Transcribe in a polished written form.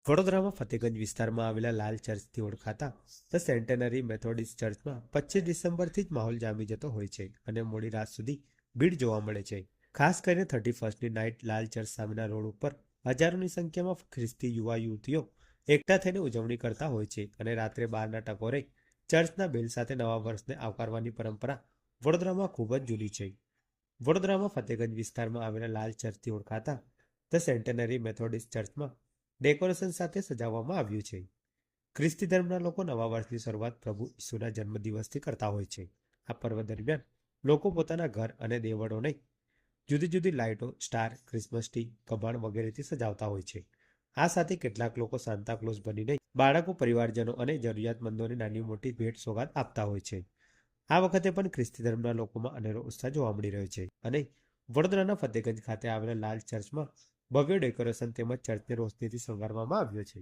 વડોદરામાં ફતેગંજ વિસ્તારમાં આવેલા લાલ ચર્ચથી ઓળખાતા ધ સેન્ટેનરી મેથોડિસ્ટ ચર્ચમાં 25 ડિસેમ્બરથી જ માહોલ જામી જતો હોય છે અને મોડી રાત સુધી ભીડ જોવા મળે છે. ખાસ કરીને 31મી નાઇટ લાલ ચર્ચ સામેના રોડ ઉપર હજારોની સંખ્યામાં ખ્રિસ્તી યુવા યુવતીઓ એકઠા થઈને ઉજવણી કરતા હોય છે અને રાત્રે 12ના ટકોરે ચર્ચના બેલ સાથે નવા વર્ષને આવકારવાની પરંપરા વડોદરામાં ખૂબ જ જૂની છે. વડોદરામાં ફતેગંજ વિસ્તારમાં આવેલા લાલ ચર્ચથી ઓળખાતા ધ સેન્ટેનરી મેથોડિસ્ટ ચર્ચમાં ડેકોરેશન સાથે સજાવવામાં આવ્યું છે. ખ્રિસ્તી ધર્મના લોકો નવા વર્ષની શરૂઆત પ્રભુ ઈસુના જન્મદિવસથી કરતા હોય છે. આ પર્વ દરમિયાન લોકો પોતાના ઘર અને દેવળોને જુદી જુદી લાઇટો, સ્ટાર, ક્રિસમસ ટ્રી, કબાટ વગેરેથી સજાવતા હોય છે. આ સાથે કેટલાક લોકો સાન્તાક્લોઝ બનીને બાળકો, પરિવારજનો અને જરૂરિયાતમંદોને નાની મોટી ભેટ સોગાદ આપતા હોય છે. આ વખતે પણ ખ્રિસ્તી ધર્મના લોકોમાં અનેરો ઉત્સાહ જોવા મળી રહ્યો છે અને વડોદરાના ફતેગંજ ખાતે આવેલા લાલ ચર્ચમાં ભવ્ય ડેકોરેશન તેમજ ચર્ચને રોશનીથી શણગારવામાં આવ્યો છે.